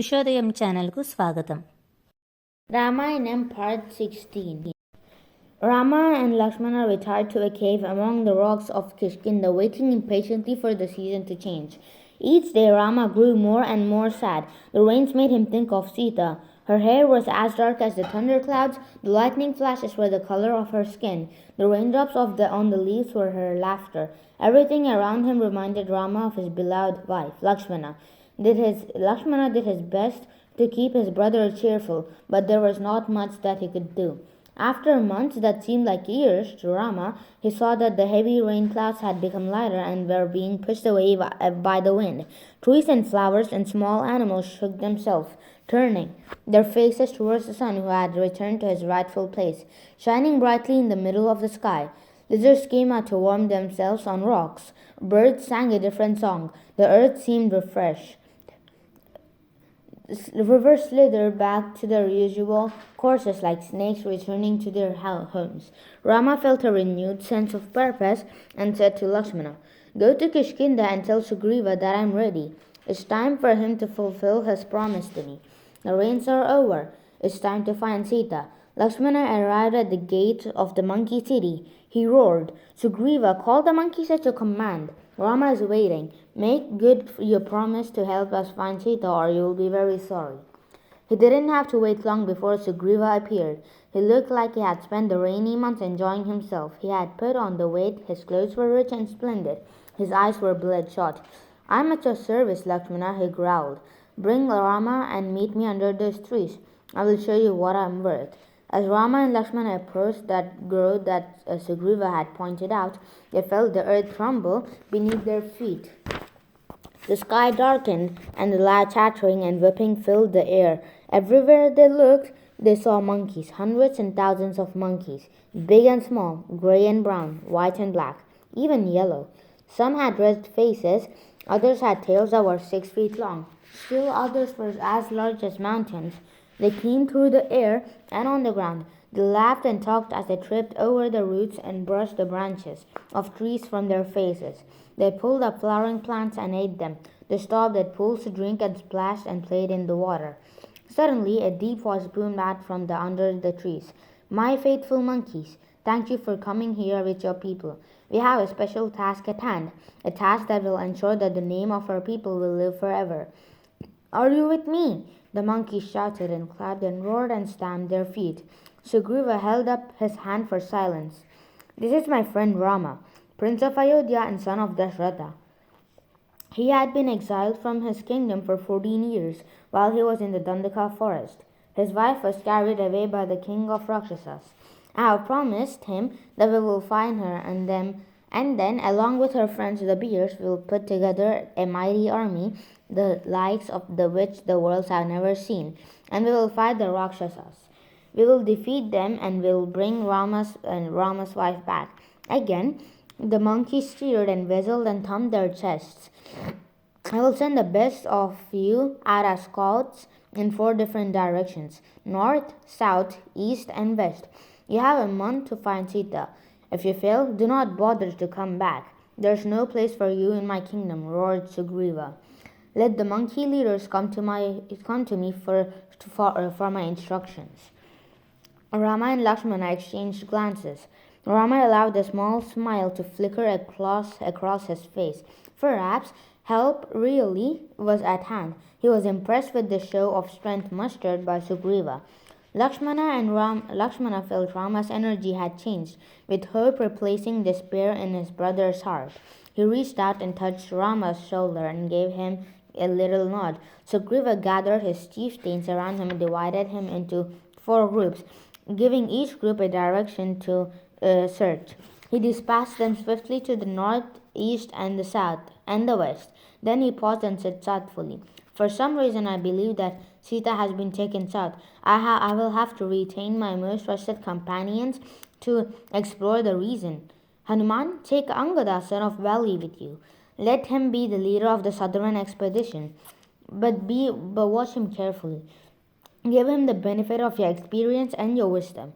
ఉషోదయం ఛానల్కు స్వాగతం. Ramayanam Part 16. Rama and Lakshmana retired to a cave among the rocks of Kishkinda, waiting impatiently for the season to change. Each day Rama grew more and more sad. The rains made him think of Sita. Her hair was as dark as the thunderclouds, the lightning flashes were the color of her skin, the raindrops on the leaves were her laughter. Everything around him reminded Rama of his beloved wife, Lakshmana. Lakshmana did his best to keep his brother cheerful, but there was not much that he could do. After months that seemed like years to Rama, he saw that the heavy rain clouds had become lighter and were being pushed away by the wind. Trees and flowers and small animals shook themselves, turning their faces towards the sun, who had returned to his rightful place, shining brightly in the middle of the sky. Lizards came out to warm themselves on rocks. Birds sang a different song. The earth seemed refreshed. The rivers slithered back to their usual courses like snakes returning to their homes. Rama felt a renewed sense of purpose and said to Lakshmana, "Go to Kishkinda and tell Sugriva that I am ready. It's time for him to fulfill his promise to me. The rains are over. It's time to find Sita." Lakshmana arrived at the gate of the monkey city. He roared, "Sugriva, call the monkeys at your command. Rama is waiting. Make good your promise to help us find Sita, or you will be very sorry." He didn't have to wait long before Sugriva appeared. He looked like he had spent the rainy months enjoying himself. He had put on the weight, his clothes were rich and splendid, his eyes were bloodshot. "I'm at your service, Lakshmana," he growled. "Bring Rama and meet me under those trees. I will show you what I'm worth." As Rama and Lakshmana approached that grove that Sugriva had pointed out, they felt the earth tremble beneath their feet. The sky darkened, and the loud chattering and whipping filled the air. Everywhere they looked, they saw monkeys, hundreds and thousands of monkeys, big and small, gray and brown, white and black, even yellow. Some had red faces, others had tails that were 6 feet long. Still others were as large as mountains. They came through the air and on the ground. They laughed and talked as they tripped over the roots and brushed the branches of trees from their faces. They pulled up flowering plants and ate them. They stopped at pools to drink and splashed and played in the water. Suddenly, a deep voice boomed out from under the trees. "My faithful monkeys, thank you for coming here with your people. We have a special task at hand, a task that will ensure that the name of our people will live forever. Are you with me?" The monkeys shouted and clapped and roared and stamped their feet. Sugriva held up his hand for silence. "This is my friend Rama, Prince of Ayodhya and son of Dashratha. He had been exiled from his kingdom for 14 years while he was in the Dandaka forest. His wife was carried away by the king of Rakshasas. I have promised him that we will find her, and then, along with her friends the bears, we will put together a mighty army, the likes of which the worlds have never seen, and we will fight the Rakshasas. We will defeat them and will bring Rama's wife back." Again, the monkeys cheered and whistled and thumped their chests. "I will send the best of you out as scouts in 4 different directions, north, south, east, and west. You have a month to find Sita. If you fail, do not bother to come back. There's no place for you in my kingdom," roared Sugriva. "Let the monkey leaders come to me for my instructions." Rama and Lakshmana exchanged glances. Rama allowed a small smile to flicker across his face. Perhaps help really was at hand. He was impressed with the show of strength mustered by Sugriva. Lakshmana felt Rama's energy had changed, with hope replacing despair in his brother's heart. He reached out and touched Rama's shoulder and gave him a little nod. Sugriva gathered his chieftains around him and divided him into 4 groups, giving each group a direction to search. He dispatched them swiftly to the north, east, and the south, and the west. Then he paused and said thoughtfully, "For some reason I believe that Sita has been taken south. I will have to retain my most trusted companions to explore the reason. Hanuman, take Angada, son of Vali, with you. Let him be the leader of the southern expedition. But watch him carefully. Give him the benefit of your experience and your wisdom.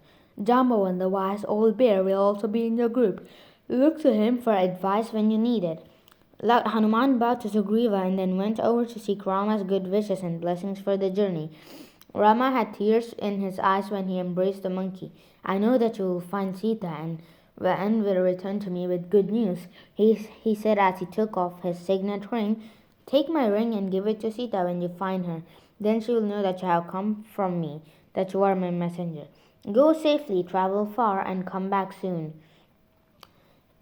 Jambavan, the wise old bear, will also be in your group. Look to him for advice when you need it." Hanuman bowed to Sugriva and then went over to seek Rama's good wishes and blessings for the journey. Rama had tears in his eyes when he embraced the monkey. I know that you will find Sita and will return to me with good news, he said as he took off his signet ring. Take my ring and give it to Sita when you find her. Then she will know that you have come from me, that you are my messenger. Go safely, travel far, and come back soon.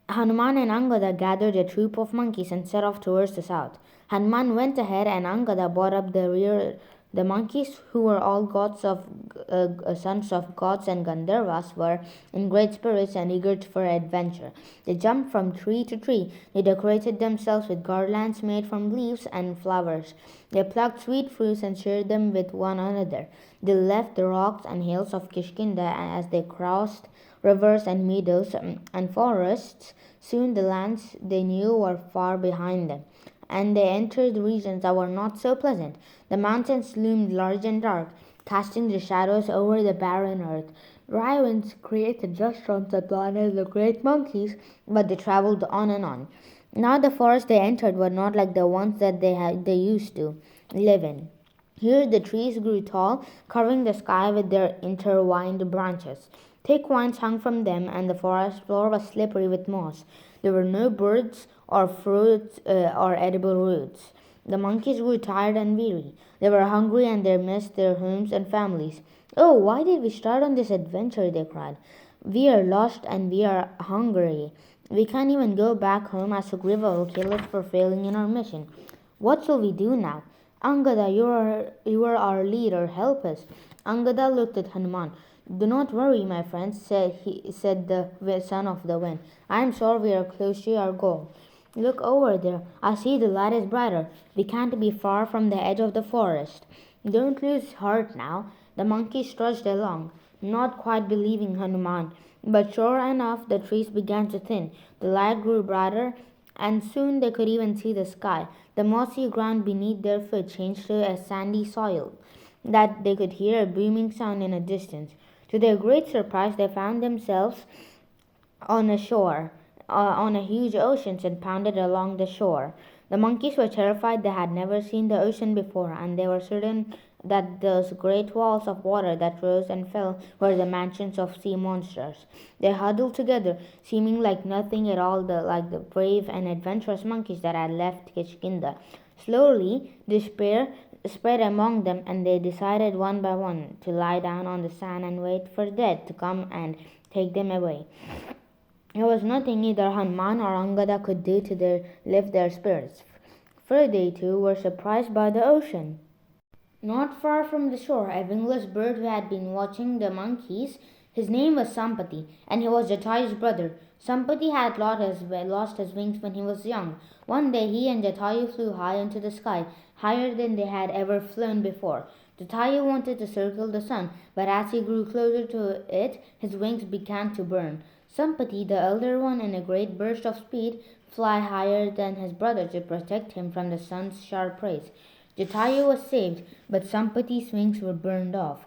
Hanuman and Angada gathered a troop of monkeys and set off towards the south. Hanuman went ahead and Angada brought up the rear. The monkeys, who were all sons of gods and Gandharvas, were in great spirits and eager for adventure. They jumped from tree to tree. They decorated themselves with garlands made from leaves and flowers. They plucked sweet fruits and shared them with one another. They left the rocks and hills of Kishkinda as they crossed rivers and meadows and forests. Soon the lands they knew were far behind them, and they entered regions that were not so pleasant. The mountains loomed large and dark, casting their shadows over the barren earth. Dry winds created restaurants that blinded the great monkeys, but they traveled on and on. Now the forests they entered were not like the ones that they used to live in. Here the trees grew tall, covering the sky with their intertwined branches. Thick vines hung from them, and the forest floor was slippery with moss. There were no birds or fruits or edible roots. The monkeys grew tired and weary. They were hungry and they missed their homes and families. Oh, why did we start on this adventure? They cried. We are lost and we are hungry. We can't even go back home as Sugriva will kill us for failing in our mission. What shall we do now? Angada, you are our leader. Help us. Angada looked at Hanuman. Do not worry, my friends, said the son of the wind. I am sure we are close to our goal. Look over there. I see the light is brighter. We can't be far from the edge of the forest. Don't lose heart now. The monkeys trudged along, not quite believing Hanuman. But sure enough, the trees began to thin. The light grew brighter, and soon they could even see the sky. The mossy ground beneath their feet changed to a sandy soil, that they could hear a booming sound in a distance. To their great surprise, they found themselves on a shore, on a huge ocean, and pounded along the shore. The monkeys were terrified. They had never seen the ocean before, and they were certain that those great walls of water that rose and fell were the mansions of sea monsters. They huddled together, seeming like nothing at all like the brave and adventurous monkeys that had left Kishkinda. Slowly, despair spread among them, and they decided one by one to lie down on the sand and wait for death to come and take them away. There was nothing either Hanuman or Angada could do to lift their spirits, for they too were surprised by the ocean. Not far from the shore, a wingless bird who had been watching the monkeys. His name was Sampati, and he was Jatayu's brother. Sampati had lost his wings when he was young. One day he and Jatayu flew high into the sky, higher than they had ever flown before. Jatayu wanted to circle the sun, but as he grew closer to it, his wings began to burn. Sampati, the elder one, in a great burst of speed, flew higher than his brother to protect him from the sun's sharp rays. Jatayu was saved, but Sampati's wings were burned off.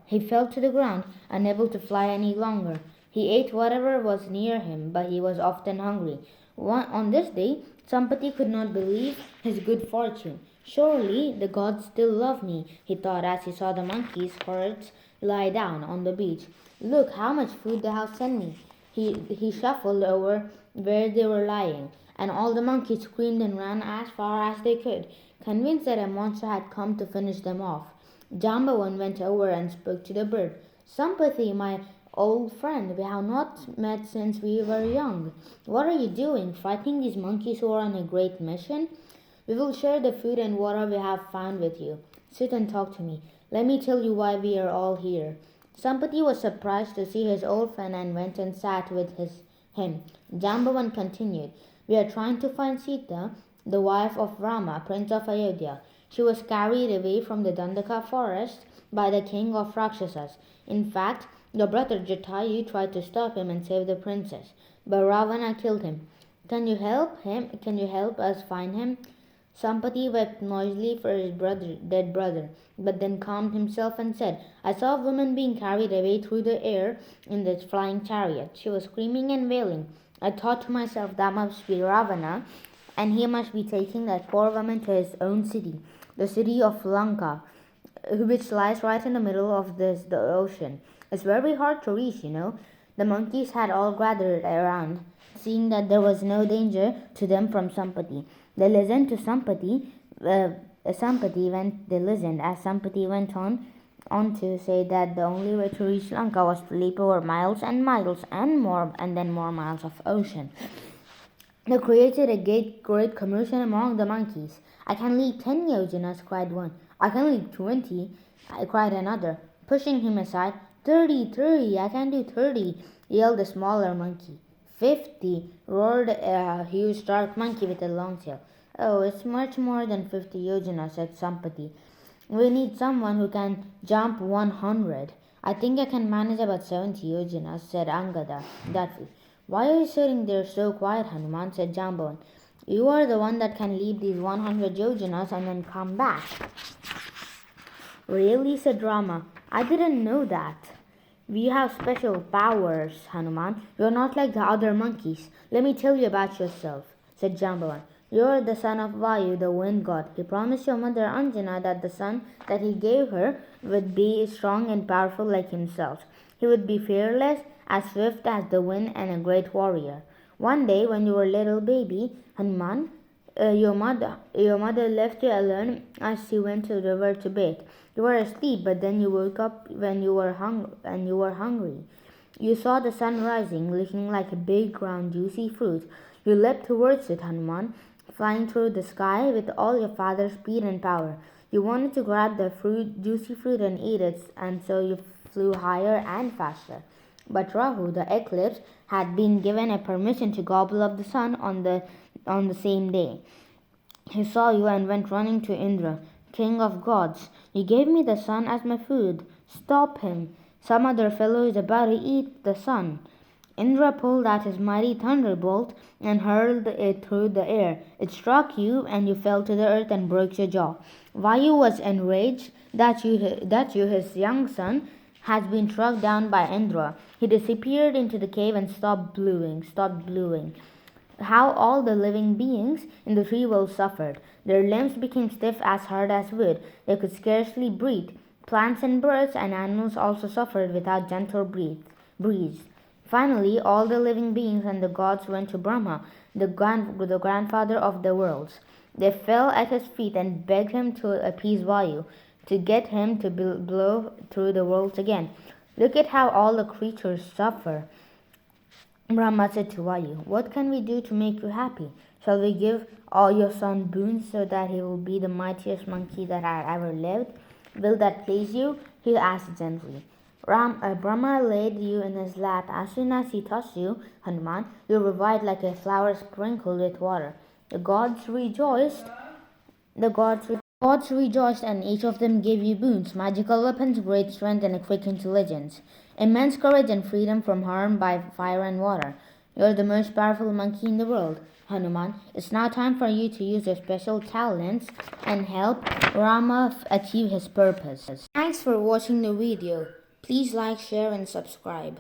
He fell to the ground, unable to fly any longer. He ate whatever was near him, but he was often hungry. On this day, Sampati could not believe his good fortune. Surely the gods still love me, he thought as he saw the monkeys' herds lie down on the beach. Look how much food they have sent me. He shuffled over where they were lying, and all the monkeys screamed and ran as far as they could, convinced that a monster had come to finish them off. Jambavan went over and spoke to the bird. Sampati, my old friend, we have not met since we were young. What are you doing, fighting these monkeys who are on a great mission? We will share the food and water we have found with you. Sit and talk to me. Let me tell you why we are all here. Sampati was surprised to see his old friend and went and sat with him. Jambavan continued, we are trying to find Sita, the wife of Rama, Prince of Ayodhya. She was carried away from the Dandaka forest by the king of Rakshasas. In fact, your brother Jatayu tried to stop him and save the princess, but Ravana killed him. Can you help him? Can you help us find him? Sampati wept noisily for his dead brother, but then calmed himself and said, I saw a woman being carried away through the air in this flying chariot. She was screaming and wailing. I thought to myself, that must be Ravana. and he must be taking that poor woman to his own city, the city of Lanka, which lies right in the middle of the ocean. It's very hard to reach, you know. The monkeys had all gathered around, seeing that there was no danger to them from Sampati. They listened to Sampati. They listened as Sampati went on to say that the only way to reach Lanka was to leap over miles and miles and then more miles of ocean. They created a great commotion among the monkeys. I can leap 10 yojanas, cried one. I can leap 20, cried another, pushing him aside. 30, I can do 30, yelled the smaller monkey. 50, roared a huge dark monkey with a long tail. Oh, it's much more than 50 yojanas, said Sampati. We need someone who can jump 100. I think I can manage about 70 yojanas, said Angada doubtfully. Why are you sitting there so quiet, Hanuman, said Jambavan. You are the one that can leap these 100 yojanas and then come back. Really, said Rama. I didn't know that. We have special powers, Hanuman. You're not like the other monkeys. Let me tell you about yourself, said Jambavan. You're the son of Vayu, the wind god. He promised your mother Anjana that the son that he gave her would be strong and powerful like himself. He would be fearless, as swift as the wind, and a great warrior. One day, when you were a little baby, Hanuman, your mother left you alone as she went to the river to bathe. You were asleep, but then you woke up when you were hungry. You saw the sun rising, looking like a big, round, juicy fruit. You leapt towards it, Hanuman, flying through the sky with all your father's speed and power. You wanted to grab the juicy fruit, and eat it, and so you flew higher and faster. But Rahu, the eclipse, had been given a permission to gobble up the sun on the same day. He saw you and went running to Indra, king of gods. You gave me the sun as my food. Stop him. Some other fellow is about to eat the sun. Indra pulled out his mighty thunderbolt and hurled it through the air. It struck you, and you fell to the earth and broke your jaw. Vayu was enraged that you, his young son, had been struck down by Indra. He disappeared into the cave and stopped bluing. How all the living beings in the tree world suffered. Their limbs became stiff as hard as wood. They could scarcely breathe. Plants and birds and animals also suffered without gentle breeze. Finally, all the living beings and the gods went to Brahma, the grandfather of the worlds. They fell at his feet and begged him to appease Vayu, to get him to blow through the worlds again. Look at how all the creatures suffer. Brahma said to Vayu, what can we do to make you happy? Shall we give all your son boons so that he will be the mightiest monkey that had ever lived? Will that please you? He asked gently. Brahma laid you in his lap. As soon as he touched you, Hanuman, you revived like a flower sprinkled with water. The gods rejoiced. The gods rejoiced, and each of them gave you boons, magical weapons, great strength, and a quick intelligence, immense courage, and freedom from harm by fire and water. You're the most powerful monkey in the world, Hanuman. It's now time for you to use your special talents and help Rama achieve his purpose. Thanks for watching the video. Please like, share, and subscribe.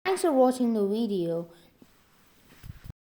Thanks for watching the video.